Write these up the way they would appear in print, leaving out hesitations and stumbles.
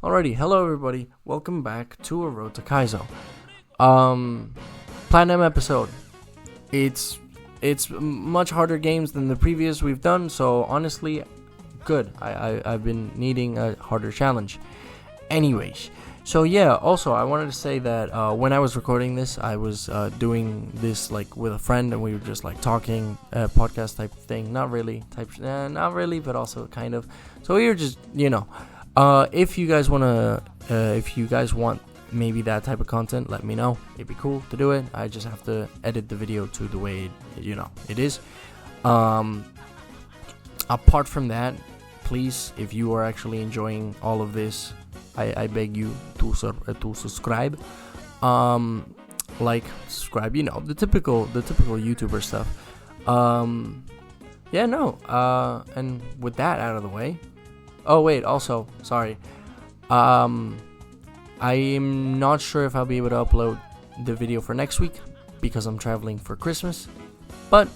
Alrighty, hello everybody. Welcome back to A Road to Kaizo. Platinum episode. It's much harder games than the previous we've done, so honestly, good. I've been needing a harder challenge. Anyways, so yeah. Also, I wanted to say that when I was recording this, I was doing this like with a friend, and we were just like talking, podcast type thing. Not really, but also kind of. So we were just, if you guys want maybe that type of content, let me know. It'd be cool to do it. I just have to edit the video to the way it is. Apart from that, please, if you are actually enjoying all of this, I beg you to subscribe. Subscribe. The typical YouTuber stuff. And with that out of the way. Oh wait, also, sorry. I'm not sure if I'll be able to upload the video for next week because I'm traveling for Christmas. But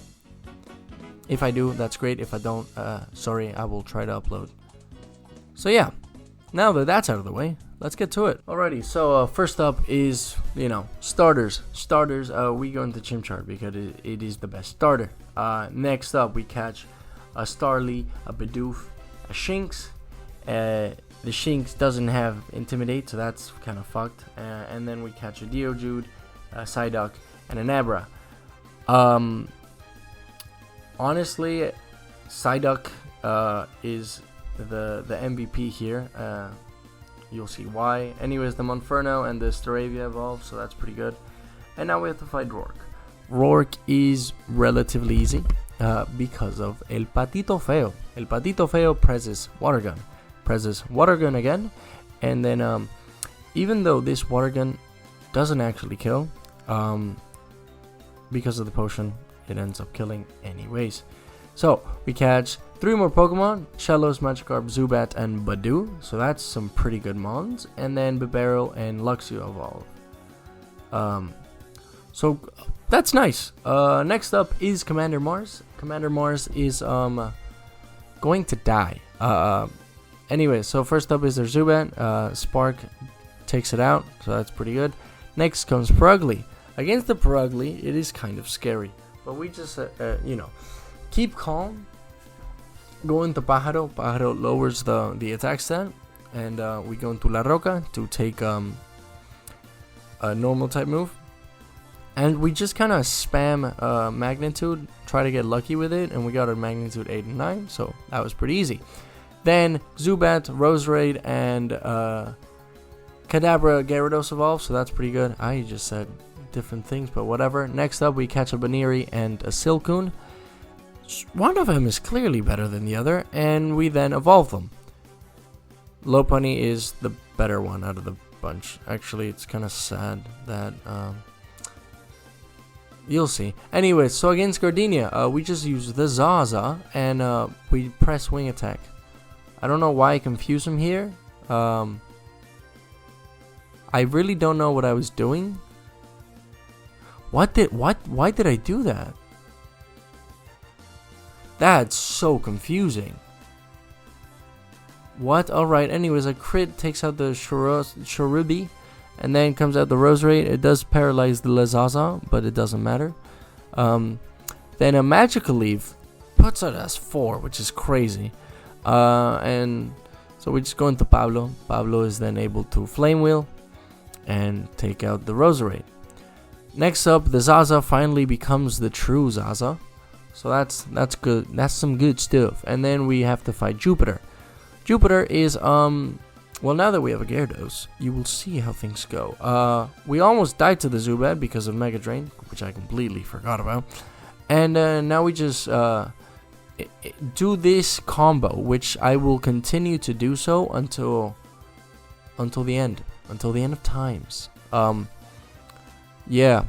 if I do, that's great. If I don't, sorry, I will try to upload. So yeah, now that that's out of the way, let's get to it. Alrighty, so first up is, starters. Starters, we go into Chimchar because it is the best starter. Next up, we catch a Starly, a Bidoof, a Shinx. The Shinx doesn't have Intimidate, so that's kind of fucked. And then we catch a Geodude, a Psyduck, and an Abra. Honestly, Psyduck is the MVP here. You'll see why. Anyways, the Monferno and the Staravia evolve, so that's pretty good. And now we have to fight Rourke. Rourke is relatively easy because of El Patito Feo. El Patito Feo presses Water Gun again, and then even though this Water Gun doesn't actually kill, because of the potion, it ends up killing anyways. So we catch 3 more Pokemon: Shellos, Magikarp, Zubat, and Badoo. So that's some pretty good mons. And then Bibarel and Luxio evolve. So that's nice. Next up is Commander Mars. Commander Mars is going to die. Anyway, so first up is their Zubat. Spark takes it out, so that's pretty good. Next comes Purugly. Against the Purugly, it is kind of scary, but we just keep calm. Go into Pájaro. Pájaro lowers the attack stat, and we go into La Roca to take a normal type move. And we just kind of spam Magnitude, try to get lucky with it, and we got a Magnitude 8 and 9, so that was pretty easy. Then Zubat, Roserade, and Kadabra Gyarados evolve, so that's pretty good. I just said different things, but whatever. Next up, we catch a Baniri and a Silcoon. One of them is clearly better than the other, and we then evolve them. Lopunny is the better one out of the bunch. Actually, it's kind of sad that... You'll see. Anyway, so against Gardenia, we just use the Zaza, and we press Wing Attack. I don't know why I confuse him here. I really don't know what I was doing. Why did I do that? That's so confusing. What? Alright, anyways, a crit takes out the Cherubi, and then comes out the Roserade. It does paralyze the Lazaza, but it doesn't matter. Then a Magical Leaf puts it as 4, which is crazy. And so we just go into Pablo. Pablo is then able to Flame Wheel and take out the Roserade. Next up, the Zaza finally becomes the true Zaza. So that's good. That's some good stuff. And then we have to fight Jupiter. Jupiter is well, now that we have a Gyarados, you will see how things go. We almost died to the Zubat because of Mega Drain, which I completely forgot about. And now we just do this combo, which I will continue to do so until the end of times. Yeah.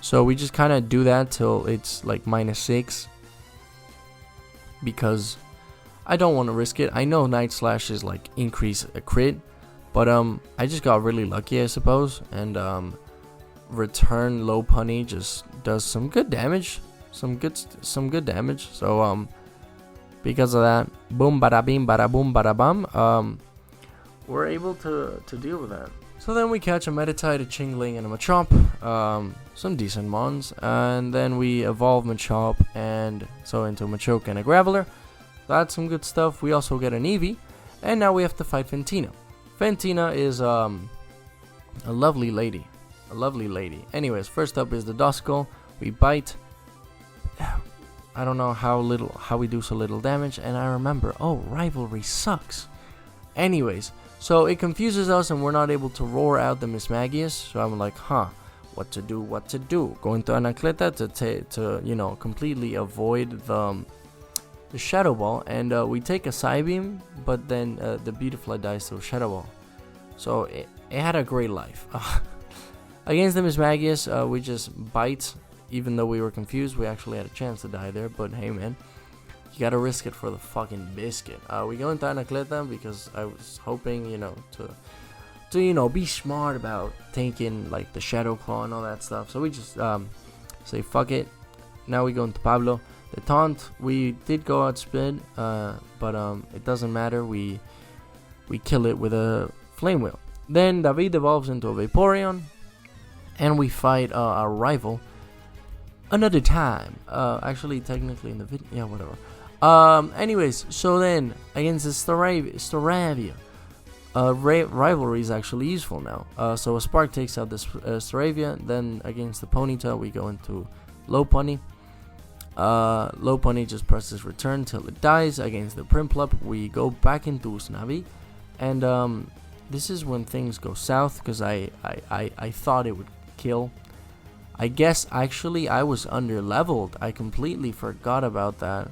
So we just kind of do that till it's like -6, because I don't want to risk it. I know Night Slash is like increase a crit, but I just got really lucky, I suppose, and Return Lopunny just does some good damage, some good damage. So because of that, boom bada bing bada boom bada bum. we're able to deal with that. So then we catch a Meditite, a Chingling, and a Machop, some decent mons, and then we evolve Machop and so into a Machoke and a Graveler. That's some good stuff. We also get an Eevee, and now we have to fight Fantina. Fantina is a lovely lady, Anyways, first up is the Duskull. We bite. I don't know how we do so little damage, and I remember, oh, rivalry sucks. Anyways, so it confuses us and we're not able to roar out the Mismagius. So I'm like, what to do? Going to Anacleta to completely avoid the Shadow Ball, and we take a Psybeam, but then the Beautifly dies to a Shadow Ball. So it had a great life. Against the Mismagius, we just bite. Even though we were confused, we actually had a chance to die there, but hey man, you gotta risk it for the fucking biscuit. We go into Anacleta because I was hoping, to be smart about taking like the Shadow Claw and all that stuff. So we just say fuck it. Now we go into Pablo. The taunt, we did go outspeed, but it doesn't matter. We kill it with a Flame Wheel. Then David evolves into a Vaporeon, and we fight our rival another time. Actually, technically in the video, yeah, whatever. Anyways, so then against the Staravia, rivalry is actually useful now. So a Spark takes out this Staravia. Then against the Ponyta, we go into Lopunny. Lopunny just presses return till it dies. Against the Prinplup, we go back into Usnavi, and this is when things go south because I thought it would kill. I guess actually I was under leveled. I completely forgot about that.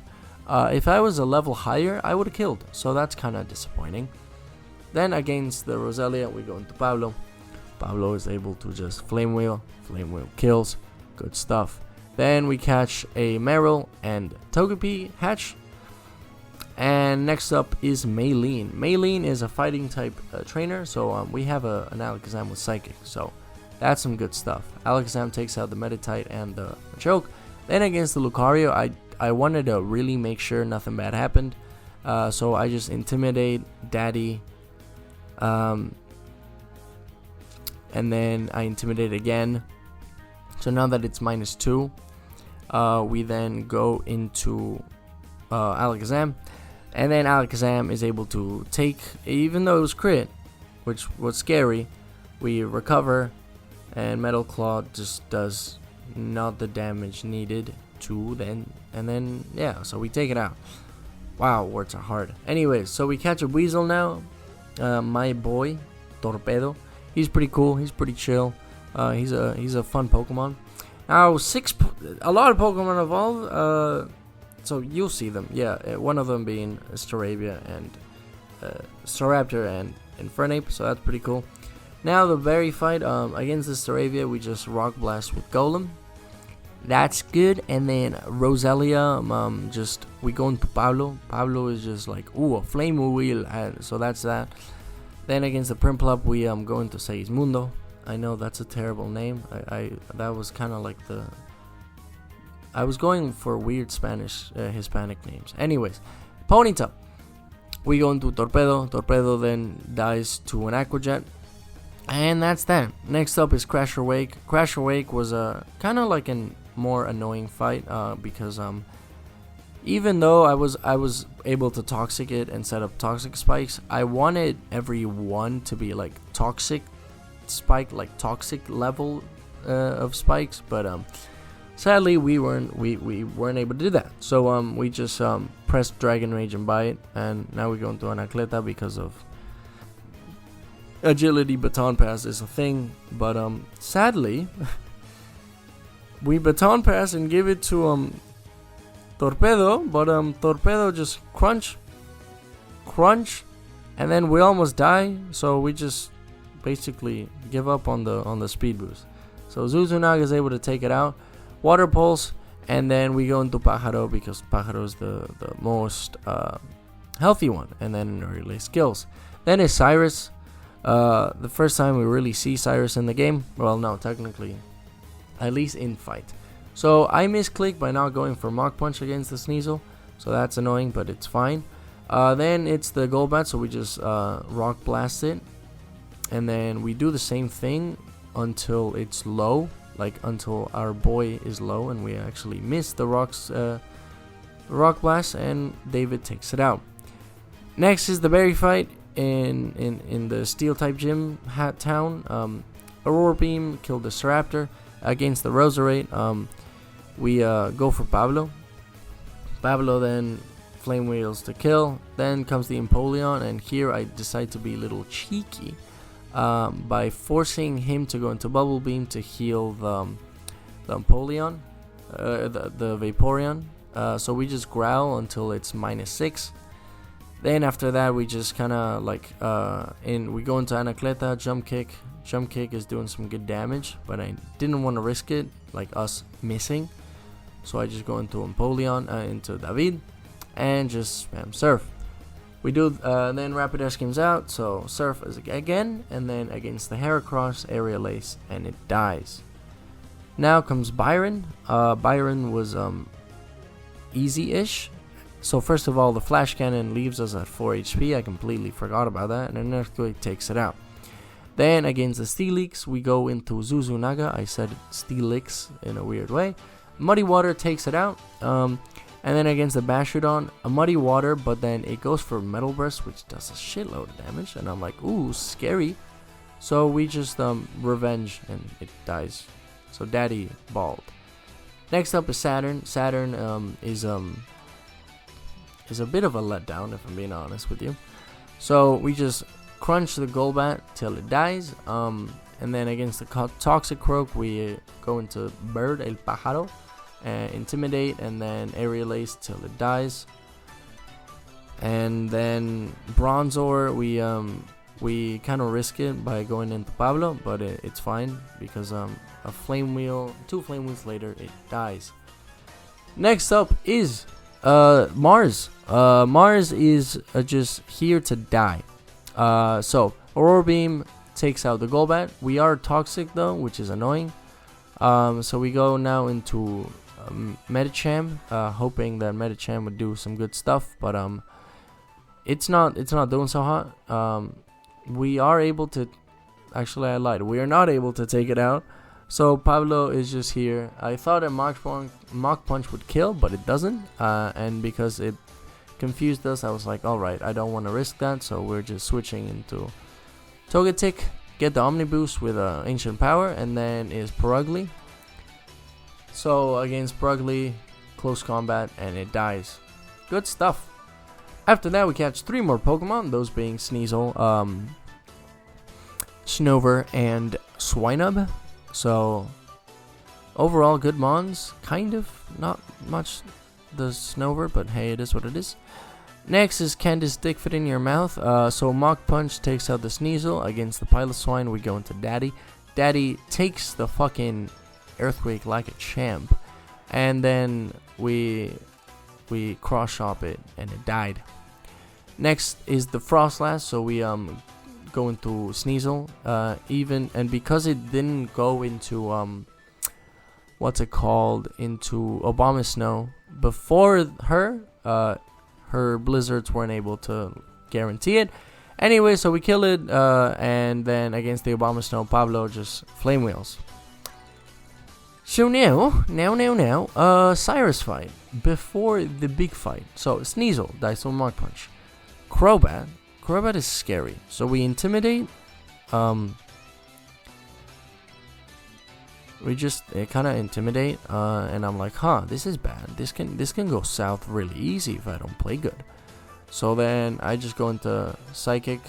If I was a level higher, I would have killed. So that's kind of disappointing. Then against the Roselia, we go into Pablo. Pablo is able to just Flame Wheel. Flame Wheel kills. Good stuff. Then we catch a Meryl and Togepi hatch. And next up is Maylene. Maylene is a fighting type trainer. So we have an Alakazam with Psychic. So that's some good stuff. Alakazam takes out the Meditite and the Choke. Then against the Lucario, I wanted to really make sure nothing bad happened. So I just Intimidate, Daddy. And then I Intimidate again. So now that it's -2, we then go into Alakazam. And then Alakazam is able to take, even though it was crit, which was scary, we recover. And Metal Claw just does not the damage needed to then. And then, yeah, so we take it out. Wow, words are hard. Anyways, so we catch a Weasel now. My boy, Torpedo. He's pretty cool. He's pretty chill. He's a fun Pokemon. Now, a lot of Pokemon evolve. So you'll see them. Yeah, one of them being Staravia and Staraptor and Infernape. So that's pretty cool. Now the berry fight against the Staravia, we just Rock Blast with Golem. That's good. And then Roselia, we go into Pablo. Pablo is just like, ooh, a Flame Wheel. So that's that. Then against the Prinplup, we go into Seismundo. I know that's a terrible name. That was kind of like I was going for weird Spanish, Hispanic names. Anyways, Ponyta. We go into Torpedo. Torpedo then dies to an Aqua Jet. And that's that. Next up is Crasher Wake. Crasher Wake was a kind of like a more annoying fight because even though I was able to toxic it and set up toxic spikes, I wanted every one to be like toxic spike, like toxic level of spikes, but sadly we weren't able to do that. So we just pressed Dragon Rage and Bite, and now we go into Anacleta because of Agility. Baton Pass is a thing, but sadly we Baton Pass and give it to Torpedo, but Torpedo just crunch, and then we almost die, so we just basically give up on the speed boost. So Zuzunag is able to take it out, Water Pulse, and then we go into Pájaro because Pájaro is the most healthy one, and then early skills. Then is Cyrus. The first time we really see Cyrus in the game. Well, no, technically, at least in fight. So I misclicked by not going for Mach Punch against the Sneasel, so that's annoying, but it's fine. Then it's the Golbat, so we just Rock Blast it. And then we do the same thing until it's low, like until our boy is low, and we actually miss the Rock Blast, and David takes it out. Next is the berry fight in the Steel type gym town. Aurora Beam killed the Staraptor against the Roserate. We go for Pablo. Pablo then Flame Wheels to kill. Then comes the Empoleon, and here I decide to be a little cheeky by forcing him to go into Bubble Beam to heal the Empoleon, the Vaporeon. So we just growl until it's -6. Then after that we just kind of like we go into Anacleta, Jump Kick. Jump Kick is doing some good damage, but I didn't want to risk it, like us missing. So I just go into Empoleon, into David, and just spam Surf. We do then Rapid Air comes out, so Surf is again, and then against the Heracross, Aerial Ace, and it dies. Now comes Byron. Byron was easy-ish. So first of all, the Flash Cannon leaves us at 4 HP. I completely forgot about that, and an Earthquake takes it out. Then against the Steelix, we go into Zuzunaga. I said Steelix in a weird way. Muddy Water takes it out. And then against the Bastiodon, a Muddy Water, but then it goes for Metal Burst, which does a shitload of damage. And I'm like, ooh, scary. So we just Revenge, and it dies. So Daddy bald. Next up is Saturn. Saturn is a bit of a letdown, if I'm being honest with you. So we just crunch the Golbat till it dies. And then against the Toxicroak, we go into Bird, El Pájaro, Intimidate, and then Aerial Ace till it dies. And then Bronzor, we kind of risk it by going into Pablo, but it's fine because a Flame Wheel, 2 Flame Wheels later, it dies. Next up is Mars. Mars is just here to die. So Aurora Beam takes out the Golbat. We are toxic though, which is annoying. So we go now into Medicham, hoping that Medicham would do some good stuff, but it's not doing so hot. We are able to, actually I lied, we are not able to take it out. So Pablo is just here. I thought a Mach Punch would kill, but it doesn't. And because it confused us, I was like, alright, I don't want to risk that. So we're just switching into Togetic, get the Omni Boost with Ancient Power, and then is Purugly. So against Purugly, close combat, and it dies. Good stuff. After that, we catch 3 more Pokemon, those being Sneasel, Snover, and Swinub. So overall, good mons. Kind of, not much the Snover, but hey, it is what it is. Next is Candace Dickfoot in your mouth. So Mach Punch takes out the Sneasel. Against the Piloswine, we go into Daddy. Daddy takes the fucking Earthquake like a champ, and then we cross shop it, and it died. Next is the Frostlass. So we go into Sneasel, and because it didn't go into what's it called, into Obama Snow before her blizzards weren't able to guarantee it. Anyway, so we kill it, and then against the Obama Snow, Pablo just Flame Wheels. So now, Cyrus fight before the big fight. So Sneasel dies to Mach Punch. Crobat is scary. So we Intimidate. We just kind of Intimidate, and I'm like, this is bad. This can go south really easy if I don't play good. So then I just go into Psychic,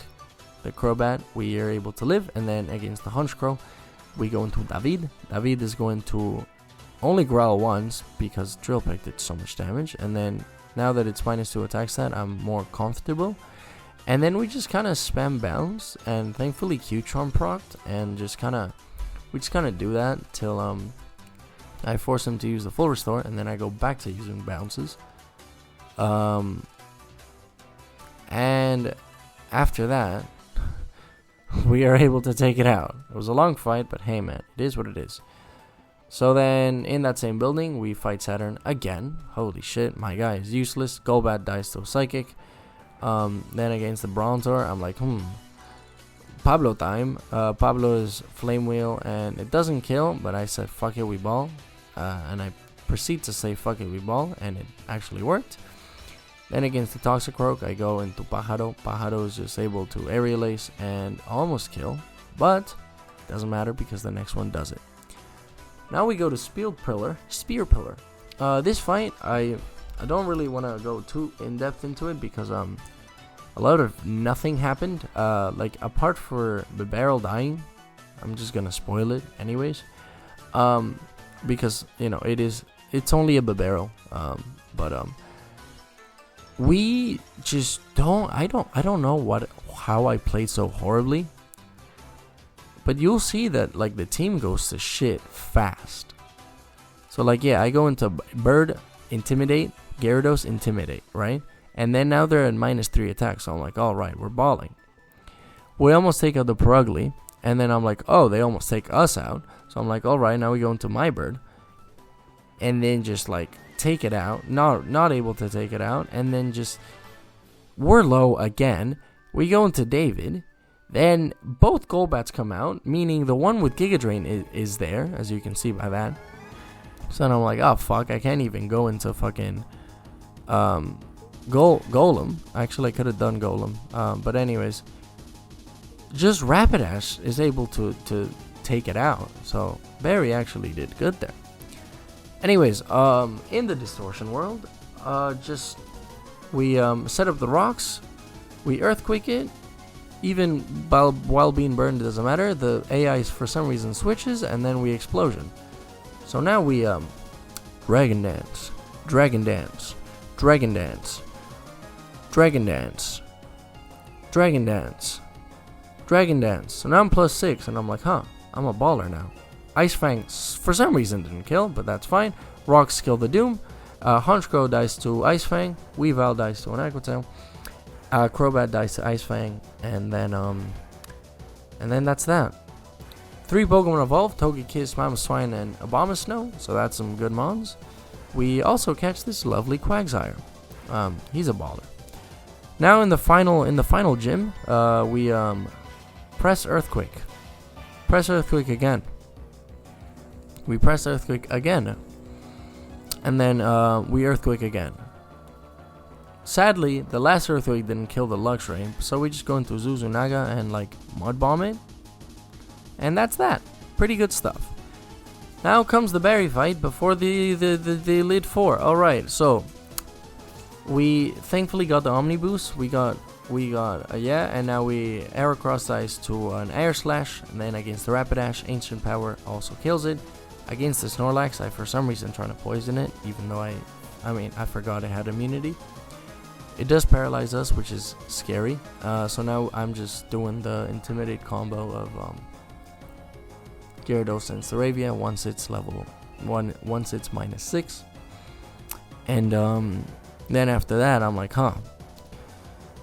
the Crobat. We are able to live, and then against the Honchkrow, we go into David. David is going to only growl once because Drill Peck did so much damage, and then now that it's -2 attack stat, I'm more comfortable. And then we just kind of spam Bounce, and thankfully Q-Charm procced, and we just kind of do that till I force him to use the full restore, and then I go back to using bounces. And after that, we are able to take it out. It was a long fight, but hey man, it is what it is. So then, in that same building, we fight Saturn again. Holy shit, my guy is useless. Golbat dies to Psychic. Then against the Bronzor, I'm like, Pablo time. Pablo is Flame Wheel, and it doesn't kill, but I said, fuck it, we ball. And I proceed to say, fuck it, we ball, and it actually worked. Then against the Toxicroak, I go into Pájaro. Pájaro is just able to Aerial Ace and almost kill, but doesn't matter because the next one does it. Now we go to Spear Pillar. This fight, I don't really want to go too in depth into it because a lot of nothing happened. Like apart for the barrel dying, I'm just gonna spoil it anyways. Because it's only a barrel. We just don't. I don't know how I played so horribly. But you'll see that like the team goes to shit fast. So like I go into Bird, Intimidate, Gyarados, Intimidate, right? And then now they're at -3 attack. So I'm like, all right, we're balling. We almost take out the Perugly, and then I'm like, oh, they almost take us out. So I'm like, all right, now we go into my Bird, and then just like take it out. Not able to take it out, and then just we're low again. We go into David. Then both Golbats come out, meaning the one with Giga Drain is there, as you can see by that. So then I'm like, oh fuck, I can't even go into fucking Golem. Actually, I could have done Golem, but anyways, just Rapidash is able to take it out. So Barry actually did good there. Anyways, in the Distortion world, we set up the rocks, we Earthquake it. Even while being burned, it doesn't matter. The AI for some reason switches, and then we Explosion. So now we Dragon Dance, Dragon Dance, Dragon Dance, Dragon Dance, Dragon Dance, Dragon Dance. So now I'm +6, and I'm like, I'm a baller now. Ice Fang for some reason didn't kill, but that's fine. Rocks kill the Doom. Honchkrow dies to Ice Fang. Weavile dies to an Aqua Tail. Crobat dies to Ice Fang, and then that's that. 3 Pokemon evolve: Togekiss, Mamoswine, and Abomasnow. So that's some good mons. We also catch this lovely Quagsire. He's a baller. Now in the final gym, we press Earthquake. Press Earthquake again. We press Earthquake again, and then we Earthquake again. Sadly, the last Earthquake didn't kill the Luxray, so we just go into Zuzunaga and like Mud Bomb it. And that's that. Pretty good stuff. Now comes the Barry fight before the Elite Four. Alright, so we thankfully got the Omni Boost. We got and now we Aerocross dies to an Air Slash, and then against the Rapidash, Ancient Power also kills it. Against the Snorlax, I for some reason trying to poison it, even though I forgot it had immunity. It does paralyze us, which is scary. So now I'm just doing the Intimidate combo of Gyarados and Staravia once it's level 1, once it's -6. And then after that, I'm like,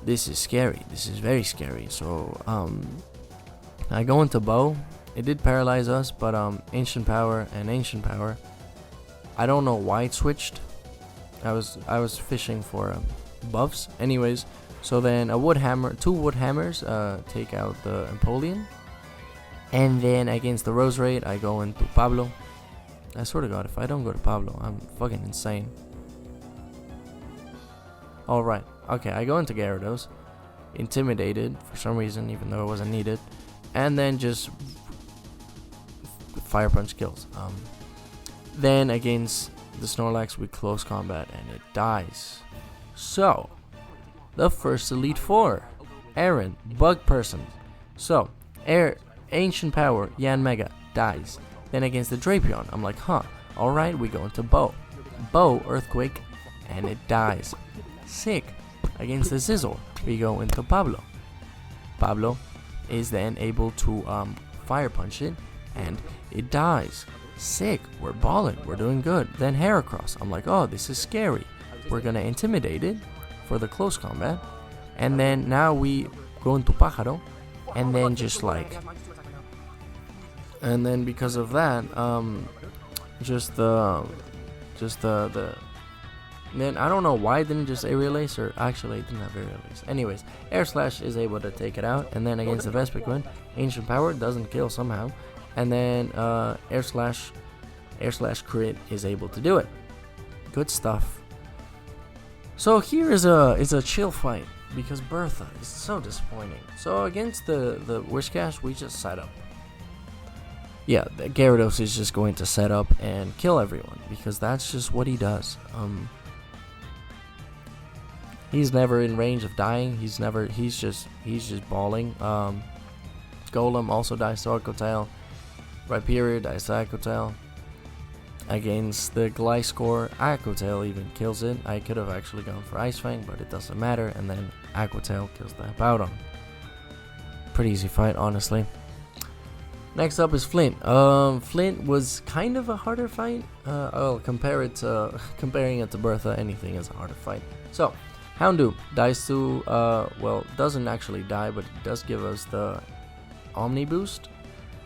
this is scary. This is very scary. So I go into Bow. It did paralyze us, but Ancient Power and Ancient Power. I don't know why it switched. I was fishing for buffs. Anyways, so then two wood hammers take out the Empoleon, and then against the Roserade I go into Pablo. I swear to God, if I don't go to Pablo, I'm fucking insane. Alright, okay, I go into Gyarados, intimidated for some reason, even though it wasn't needed, and then just Fire Punch kills. Then against the Snorlax we close combat and it dies. So, the first Elite Four, Aaron, Bug Person. So, Ancient Power, Yanmega, dies. Then against the Drapion, I'm like, alright, we go into Bow. Bow, Earthquake, and it dies. Sick. Against the Scizor, we go into Pablo. Pablo is then able to Fire Punch it, and it dies. Sick, we're balling, we're doing good. Then Heracross, I'm like, this is scary. We're gonna intimidate it for the close combat, and then now we go into Pájaro, and then just like, and then because of that, Then I don't know why it didn't just aerial ace, or actually it didn't have aerial ace. Anyways, air slash is able to take it out, and then against the Vespic one, ancient power doesn't kill somehow, and then air slash crit is able to do it. Good stuff. So here is a chill fight because Bertha is so disappointing. So against the Wishcash, we just set up. Yeah, Gyarados is just going to set up and kill everyone because that's just what he does. He's never in range of dying. He's just balling. Golem also dies to Arco Tail. Rhyperior dies to Arco Tail. Against the Gliscor, Arco Tail even kills it. I could have actually gone for Ice Fang, but it doesn't matter. And then Arco Tail kills the Hippowdon. Pretty easy fight, honestly. Next up is Flint. Flint was kind of a harder fight. I'll comparing it to Bertha. Anything is a harder fight. So, Houndoom dies to, doesn't actually die, but it does give us the Omni boost.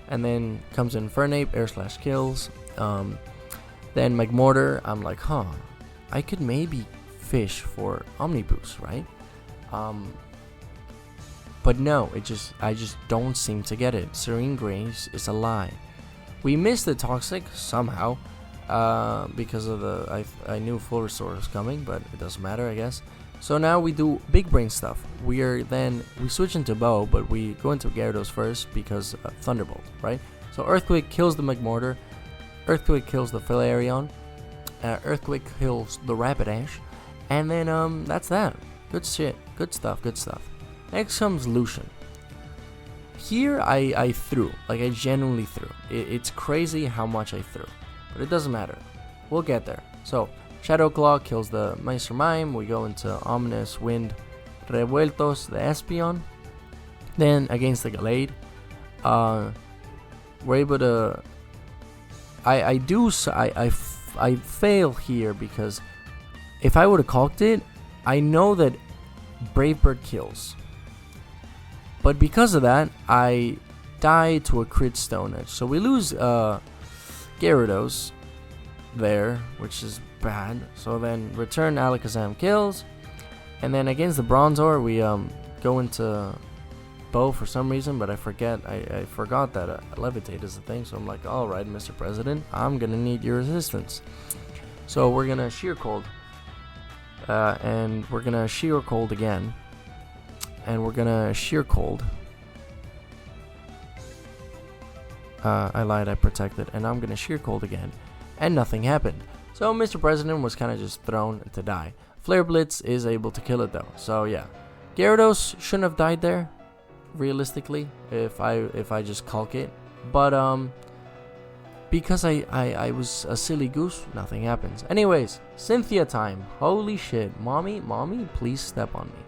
And then comes in Fernape, air slash kills. Then Magmortar, I'm like, I could maybe fish for Omni boost, right? But no, I just don't seem to get it. Serene Grace is a lie. We missed the Toxic somehow, because of I knew Full Restore was coming, but it doesn't matter, I guess. So now we do big brain stuff. We switch into Bow, but we go into Gyarados first because Thunderbolt, right? So Earthquake kills the Magmortar, Earthquake kills the Flareon, Earthquake kills the Rapidash, and then that's that. Good shit, good stuff. Next comes Lucian. Here I threw, like I genuinely threw. It's crazy how much I threw, but it doesn't matter. We'll get there. So Shadow Claw kills the Meister Mime. We go into Ominous Wind, Revueltos, the Espeon. Then against the Gallade, we're able to. I fail here because if I would have cocked it, I know that Brave Bird kills. But because of that, I die to a crit Stone Edge. So we lose Gyarados there, which is bad. So then return Alakazam kills. And then against the Bronzor, we go into Bow for some reason, but I forgot that Levitate is a thing. So I'm like, alright, Mr. President, I'm gonna need your assistance. So we're gonna Sheer Cold. And we're gonna Sheer Cold again. And we're gonna Sheer Cold. I lied, I protected. And I'm gonna Sheer Cold again. And nothing happened. So Mr. President was kind of just thrown to die. Flare Blitz is able to kill it though. So yeah. Gyarados shouldn't have died there, realistically, if I just calc it. But because I was a silly goose, nothing happens. Anyways, Cynthia time. Holy shit. Mommy, please step on me.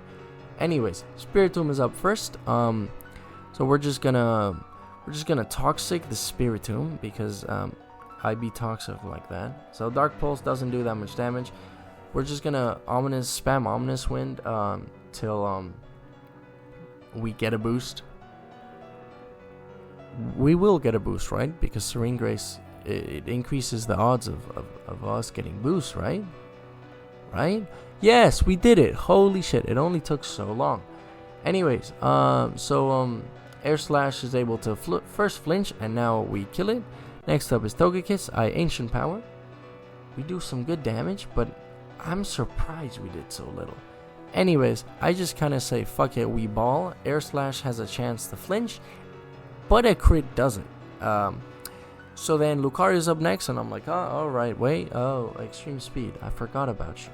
Anyways, Spiritomb is up first. So we're just gonna Toxic the Spiritomb because I be toxic like that. So Dark Pulse doesn't do that much damage. We're just gonna spam Ominous Wind till we get a boost. We will get a boost, right? Because Serene Grace, it increases the odds of us getting boost, right? Right? Yes, we did it. Holy shit, it only took so long. Anyways, Air Slash is able to first flinch, and now we kill it. Next up is Togekiss. I Ancient Power. We do some good damage, but I'm surprised we did so little. Anyways, I just kind of say, fuck it, we ball. Air Slash has a chance to flinch, but a crit doesn't. So then Lucario's up next, and I'm like, oh, alright, wait, Extreme Speed. I forgot about you.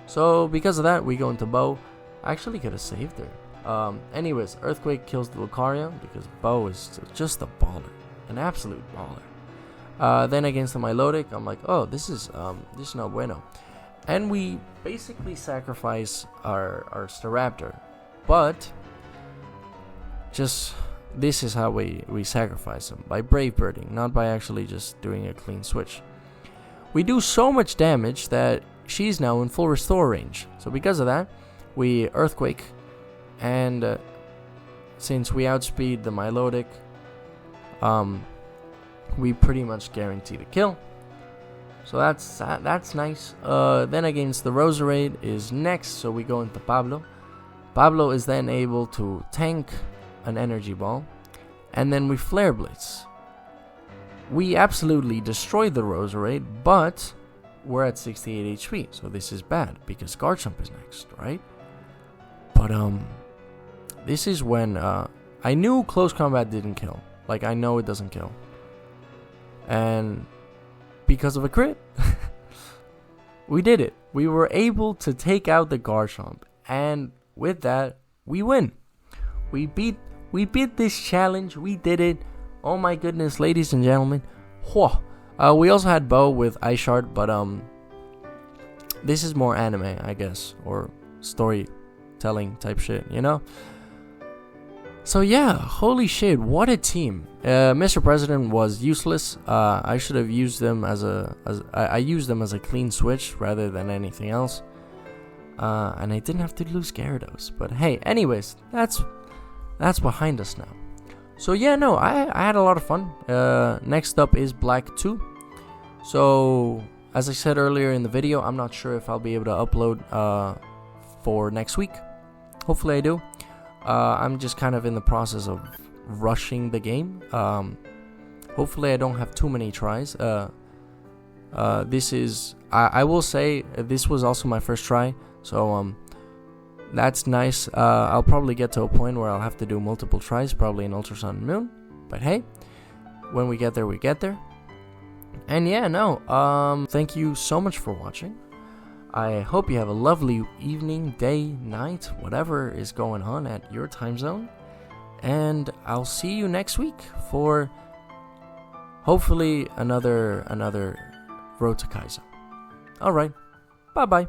So because of that, we go into Bow. I actually could have saved her. Anyways, Earthquake kills the Lucario because Bow is just a baller. An absolute baller. Then against the Milotic, I'm like, oh, this is no bueno. And we basically sacrifice our Staraptor. But just this is how we sacrifice him. By Brave Birding, not by actually just doing a clean switch. We do so much damage that she's now in full restore range. So because of that, we Earthquake. And since we outspeed the Milotic, we pretty much guarantee the kill. So that's nice. Then against the Roserade is next, so we go into Pablo. Pablo is then able to tank an energy ball, and then we Flare Blitz. We absolutely destroyed the Roserade, but we're at 68 HP, so this is bad because Garchomp is next, right? But this is when I knew close combat didn't kill. Like, I know it doesn't kill, and because of a crit, we did it. We were able to take out the Garchomp, and with that, we win. We beat this challenge. We did it. Oh my goodness, ladies and gentlemen. Whoa. We also had Bo with Ice Shard, but this is more anime, I guess, or storytelling type shit, you know? So yeah, holy shit, what a team. Mr. President was useless. I should have used them I used them as a clean switch rather than anything else. And I didn't have to lose Gyarados. But hey, anyways, that's behind us now. So yeah, no, I had a lot of fun. Next up is Black 2. So, as I said earlier in the video, I'm not sure if I'll be able to upload for next week. Hopefully I do. I'm just kind of in the process of rushing the game. Hopefully I don't have too many tries. This is, I will say, this was also my first try. So, that's nice. I'll probably get to a point where I'll have to do multiple tries, probably in Ultra Sun and Moon. But hey, when we get there, we get there. And yeah, no, thank you so much for watching. I hope you have a lovely evening, day, night, whatever is going on at your time zone. And I'll see you next week for hopefully another Road to Kaizo. Alright, bye-bye.